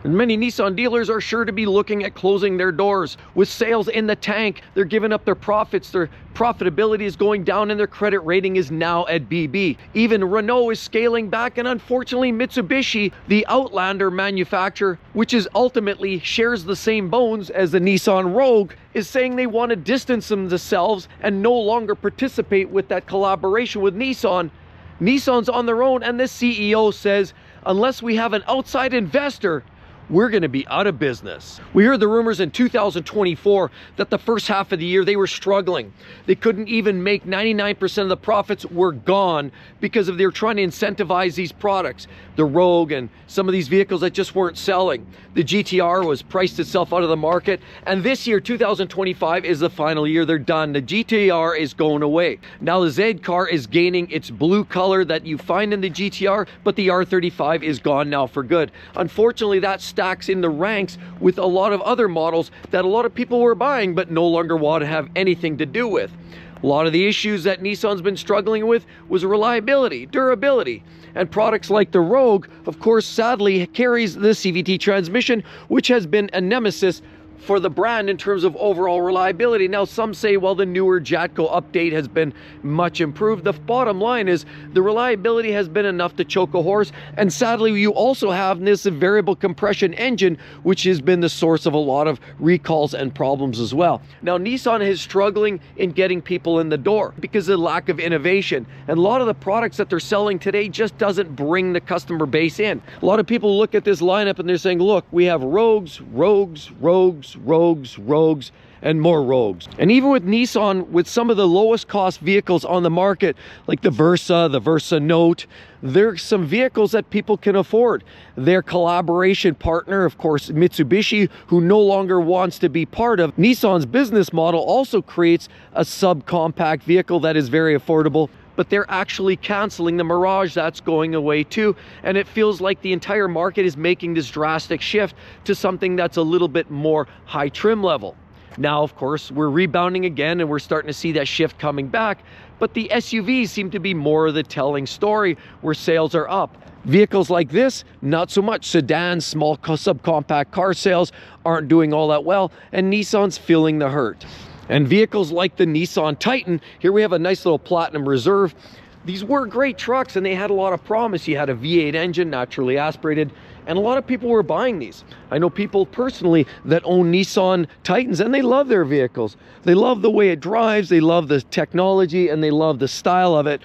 And many Nissan dealers are sure to be looking at closing their doors. With sales in the tank, they're giving up their profits, their profitability is going down, and their credit rating is now at BB. Even Renault is scaling back, and unfortunately Mitsubishi, the Outlander manufacturer, which is ultimately shares the same bones as the Nissan Rogue, is saying they want to distance themselves and no longer participate with that collaboration with Nissan. Nissan's on their own, and the CEO says, unless we have an outside investor, we're going to be out of business. We heard the rumors in 2024 that the first half of the year they were struggling. They couldn't even make 99% of the profits were gone because of they're trying to incentivize these products. The Rogue and some of these vehicles that just weren't selling. The GTR was priced itself out of the market. And this year, 2025, is the final year. They're done. The GTR is going away. Now the Z car is gaining its blue color that you find in the GTR, but the R35 is gone now for good. Unfortunately, that stacks in the ranks with a lot of other models that a lot of people were buying but no longer want to have anything to do with. A lot of the issues that Nissan's been struggling with was reliability, durability, and products like the Rogue, of course, sadly carries the CVT transmission, which has been a nemesis for the brand in terms of overall reliability. Now some say, well, the newer Jatco update has been much improved. The bottom line is the reliability has been enough to choke a horse, and sadly you also have this variable compression engine, which has been the source of a lot of recalls and problems as well. Now Nissan is struggling in getting people in the door because of the lack of innovation, and a lot of the products that they're selling today just doesn't bring the customer base in. A lot of people look at this lineup and they're saying, look, we have Rogues, and more Rogues. And even with Nissan, with some of the lowest cost vehicles on the market, like the Versa Note, there's some vehicles that people can afford. Their collaboration partner, of course, Mitsubishi, who no longer wants to be part of Nissan's business model, also creates a subcompact vehicle that is very affordable. But they're actually canceling the Mirage. That's going away too. And it feels like the entire market is making this drastic shift to something that's a little bit more high trim level. Now, of course, we're rebounding again and we're starting to see that shift coming back. But the SUVs seem to be more of the telling story where sales are up. Vehicles like this, not so much. Sedans, small subcompact car sales aren't doing all that well, and Nissan's feeling the hurt. And vehicles like the Nissan Titan, here we have a nice little Platinum Reserve. These were great trucks and they had a lot of promise. You had a V8 engine, naturally aspirated, and a lot of people were buying these. I know people personally that own Nissan Titans and they love their vehicles. They love the way it drives, they love the technology, and they love the style of it.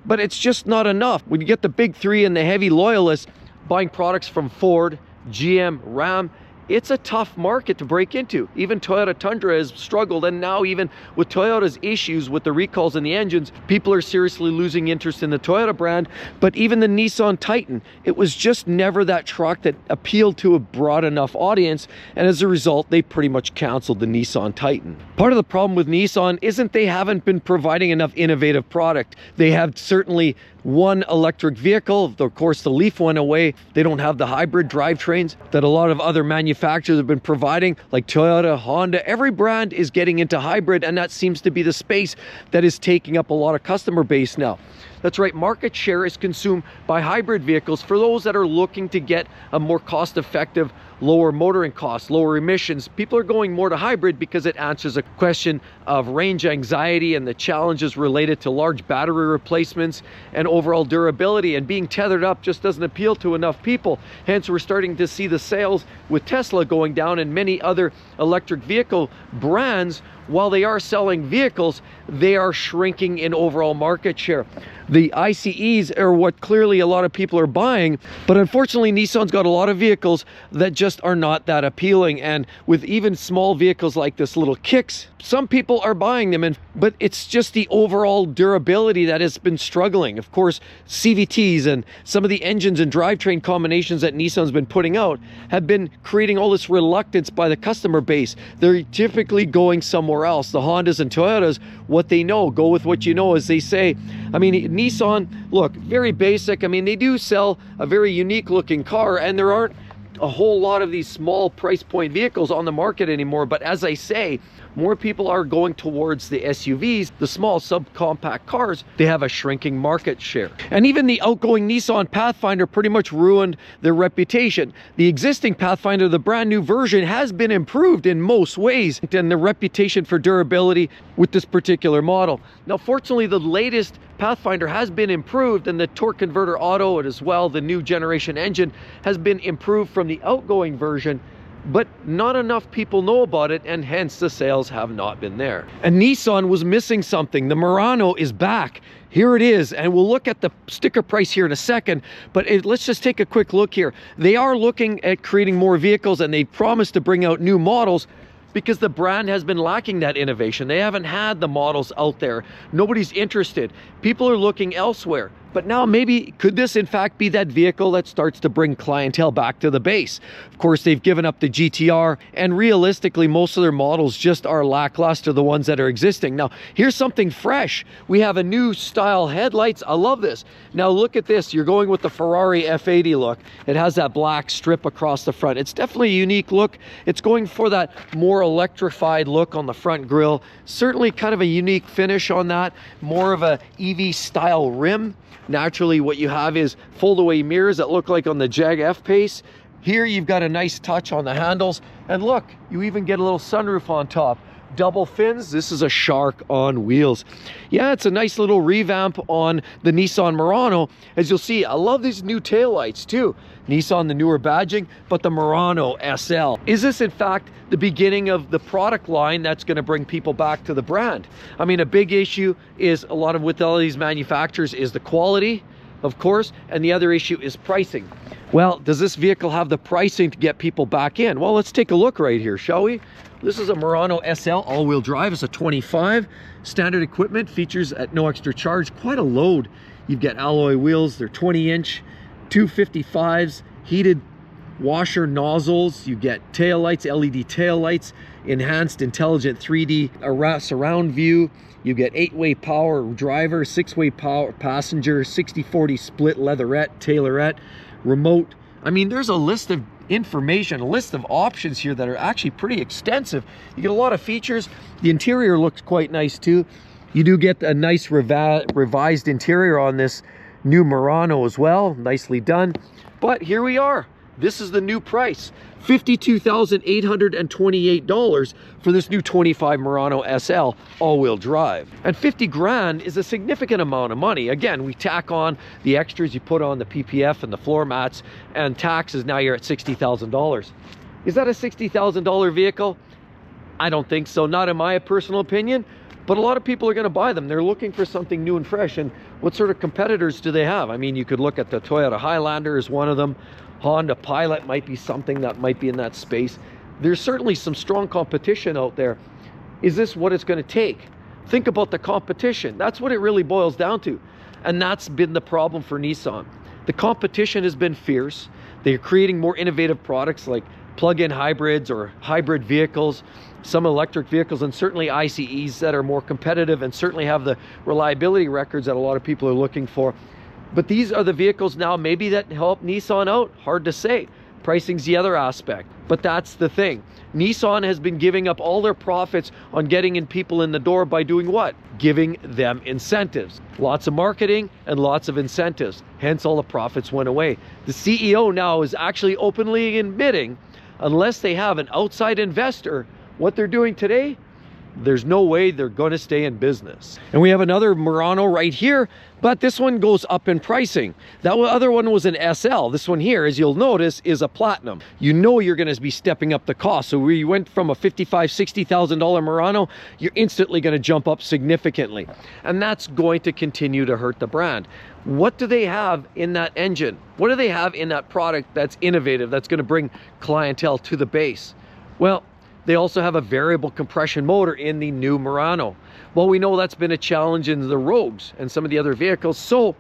But it's just not enough. When you get the big three and the heavy loyalists buying products from Ford, GM, Ram, it's a tough market to break into. Even Toyota Tundra has struggled, and now even with Toyota's issues with the recalls and the engines, people are seriously losing interest in the Toyota brand. But even the Nissan Titan, it was just never that truck that appealed to a broad enough audience, and as a result, they pretty much canceled the Nissan Titan. Part of the problem with Nissan isn't they haven't been providing enough innovative product. They have certainly one electric vehicle. Of course, the Leaf went away. They don't have the hybrid drivetrains that a lot of other manufacturers have been providing, like Toyota, Honda. Every brand is getting into hybrid, and that seems to be the space that is taking up a lot of customer base now. That's right, market share is consumed by hybrid vehicles for those that are looking to get a more cost-effective, lower motoring costs, lower emissions. People are going more to hybrid because it answers a question of range anxiety and the challenges related to large battery replacements and overall durability, and being tethered up just doesn't appeal to enough people. Hence, we're starting to see the sales with Tesla going down and many other electric vehicle brands. While they are selling vehicles, they are shrinking in overall market share. The ICEs are what clearly a lot of people are buying, but unfortunately Nissan's got a lot of vehicles that just are not that appealing. And with even small vehicles like this little Kicks, some people are buying them, but it's just the overall durability that has been struggling. Of course, CVTs and some of the engines and drivetrain combinations that Nissan's been putting out have been creating all this reluctance by the customer base. They're typically going somewhere else. The Hondas and Toyotas, what they know, go with what you know, as they say. I mean, Nissan, look, very basic. I mean, they do sell a very unique looking car, and there aren't a whole lot of these small price point vehicles on the market anymore. But as I say, more people are going towards the SUVs, the small subcompact cars. They have a shrinking market share. And even the outgoing Nissan Pathfinder pretty much ruined their reputation. The existing Pathfinder, the brand new version, has been improved in most ways, and the reputation for durability with this particular model. Now, fortunately, the latest Pathfinder has been improved, and the torque converter auto, and as well the new generation engine has been improved from the outgoing version, but not enough people know about it, and hence the sales have not been there. And Nissan was missing something. The Murano is back. Here it is, and we'll look at the sticker price here in a second, but let's just take a quick look here. They are looking at creating more vehicles, and they promise to bring out new models, because the brand has been lacking that innovation. They haven't had the models out there. Nobody's interested. People are looking elsewhere. But now maybe, could this in fact be that vehicle that starts to bring clientele back to the base? Of course, they've given up the GTR, and realistically, most of their models just are lackluster, the ones that are existing. Now, here's something fresh. We have a new style headlights. I love this. Now look at this. You're going with the Ferrari F80 look. It has that black strip across the front. It's definitely a unique look. It's going for that more electrified look on the front grille. Certainly kind of a unique finish on that. More of a EV style rim. Naturally, what you have is fold-away mirrors that look like on the Jag F-Pace. Here you've got a nice touch on the handles, and look, you even get a little sunroof on top. Double fins. This is a shark on wheels. Yeah, it's a nice little revamp on the Nissan Murano. As you'll see, I love these new taillights too. Nissan, the newer badging, but the Murano SL. Is this in fact the beginning of the product line that's going to bring people back to the brand? I mean, a big issue is a lot of with all these manufacturers is the quality, of course, and the other issue is pricing. Well, does this vehicle have the pricing to get people back in? Well, let's take a look right here, shall we? This is a Murano SL all-wheel drive. It's a 25. Standard equipment, features at no extra charge. Quite a load. You've got alloy wheels. They're 20-inch, 255s, heated washer nozzles. You get taillights, LED taillights, enhanced intelligent 3D surround view. You get 8-way power driver, 6-way power passenger, 60/40 split leatherette, tailorette, remote. I mean, there's a list of information, a list of options here that are actually pretty extensive. You get a lot of features. The interior looks quite nice too. You do get a nice revised interior on this new Murano as well. Nicely done. But here we are. This is the new price. $52,828 for this new 25 Murano SL all-wheel drive. And 50 grand is a significant amount of money. Again, we tack on the extras, you put on the PPF and the floor mats, and taxes, now you're at $60,000. Is that a $60,000 vehicle? I don't think so, not in my personal opinion, but a lot of people are going to buy them. They're looking for something new and fresh. And what sort of competitors do they have? I mean, you could look at the Toyota Highlander as one of them. Honda Pilot might be something that might be in that space. There's certainly some strong competition out there. Is this what it's going to take? Think about the competition. That's what it really boils down to. And that's been the problem for Nissan. The competition has been fierce. They're creating more innovative products like plug-in hybrids or hybrid vehicles, some electric vehicles, and certainly ICEs that are more competitive and certainly have the reliability records that a lot of people are looking for. But these are the vehicles now maybe that help Nissan out. Hard to say. Pricing's the other aspect. But that's the thing. Nissan has been giving up all their profits on getting in people in the door by doing what? Giving them incentives. Lots of marketing and lots of incentives. Hence all the profits went away. The CEO now is actually openly admitting, unless they have an outside investor, what they're doing today, there's no way they're going to stay in business. And we have another Murano right here, but this one goes up in pricing. That other one was an SL. This one here, as you'll notice, is a Platinum. You know you're going to be stepping up the cost. So we went from a $55,000, $60,000 Murano, you're instantly going to jump up significantly. And that's going to continue to hurt the brand. What do they have in that engine? What do they have in that product that's innovative, that's going to bring clientele to the base? Well, they also have a variable compression motor in the new Murano. Well, we know that's been a challenge in the Rogues and some of the other vehicles. So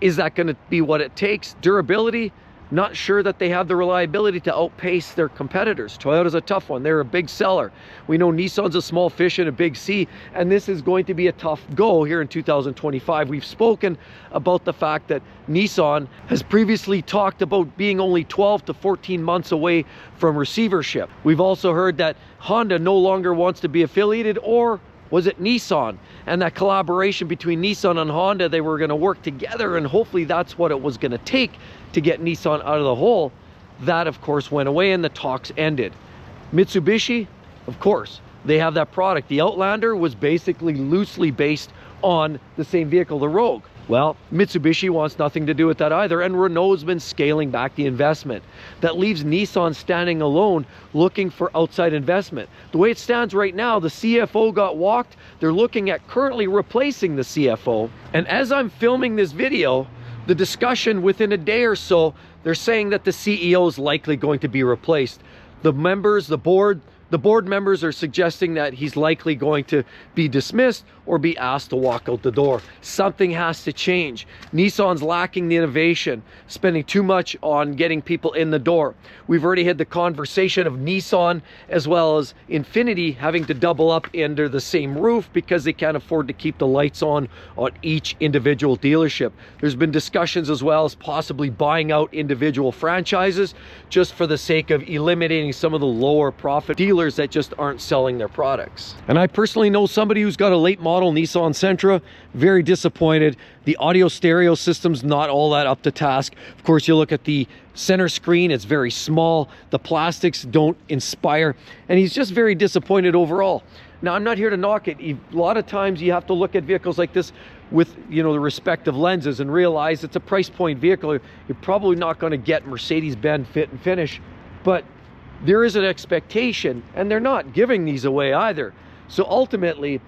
is that going to be what it takes? Durability? Not sure that they have the reliability to outpace their competitors. Toyota's a tough one. They're a big seller. We know Nissan's a small fish in a big sea, and this is going to be a tough go here in 2025. We've spoken about the fact that Nissan has previously talked about being only 12 to 14 months away from receivership. We've also heard that Honda no longer wants to be affiliated, or was it Nissan? And that collaboration between Nissan and Honda, they were going to work together, and hopefully that's what it was going to take to get Nissan out of the hole. That, of course, went away and the talks ended. Mitsubishi, of course, they have that product. The Outlander was basically loosely based on the same vehicle, the Rogue. Well, Mitsubishi wants nothing to do with that either, and Renault's been scaling back the investment. That leaves Nissan standing alone, looking for outside investment. The way it stands right now, the CFO got walked. They're looking at currently replacing the CFO. And as I'm filming this video, the discussion within a day or so, they're saying that the CEO is likely going to be replaced. The members, the board members are suggesting that he's likely going to be dismissed or be asked to walk out the door. Something has to change. Nissan's lacking the innovation, spending too much on getting people in the door. We've already had the conversation of Nissan as well as Infiniti having to double up under the same roof because they can't afford to keep the lights on each individual dealership. There's been discussions as well as possibly buying out individual franchises just for the sake of eliminating some of the lower profit dealers that just aren't selling their products. And I personally know somebody who's got a late model Nissan Sentra, very disappointed. The audio stereo system's not all that up to task. Of course, you look at the center screen, it's very small. The plastics don't inspire, and he's just very disappointed overall. Now, I'm not here to knock it. A lot of times you have to look at vehicles like this with, you know, the respective lenses and realize it's a price point vehicle. You're probably not going to get Mercedes-Benz fit and finish, but there is an expectation, and they're not giving these away either. So ultimately,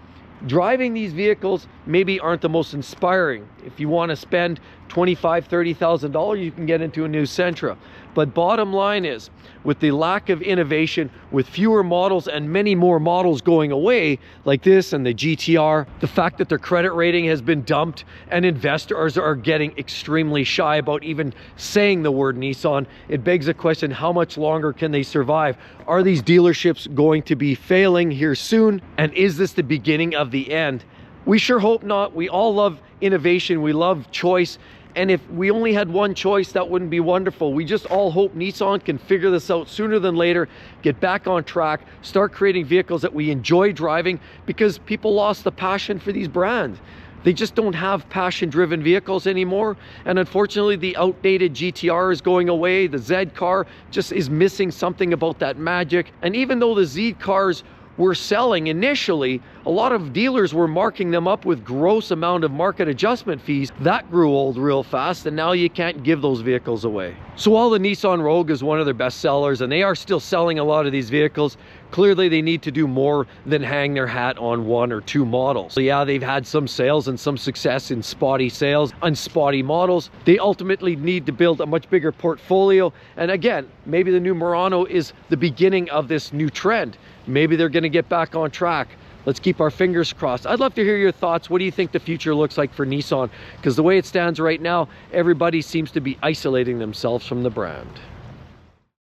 driving these vehicles maybe aren't the most inspiring. If you want to spend $25,000, $30,000, you can get into a new Sentra. But bottom line is, with the lack of innovation, with fewer models and many more models going away, like this and the GTR, the fact that their credit rating has been dumped and investors are getting extremely shy about even saying the word Nissan, it begs the question, how much longer can they survive? Are these dealerships going to be failing here soon? And is this the beginning of the end? We sure hope not. We all love innovation. We love choice. And if we only had one choice, that wouldn't be wonderful. We just all hope Nissan can figure this out sooner than later, get back on track, start creating vehicles that we enjoy driving, because people lost the passion for these brands. They just don't have passion-driven vehicles anymore. And unfortunately, the outdated GTR is going away. The Z car just is missing something about that magic. And even though the Z cars were selling initially, a lot of dealers were marking them up with gross amount of market adjustment fees. That grew old real fast, and now you can't give those vehicles away. So while the Nissan Rogue is one of their best sellers, and they are still selling a lot of these vehicles, clearly they need to do more than hang their hat on one or two models. So yeah, they've had some sales and some success in spotty sales and spotty models. They ultimately need to build a much bigger portfolio. And again, maybe the new Murano is the beginning of this new trend. Maybe they're going to get back on track. Let's keep our fingers crossed. I'd love to hear your thoughts. What do you think the future looks like for Nissan? Because the way it stands right now, everybody seems to be isolating themselves from the brand.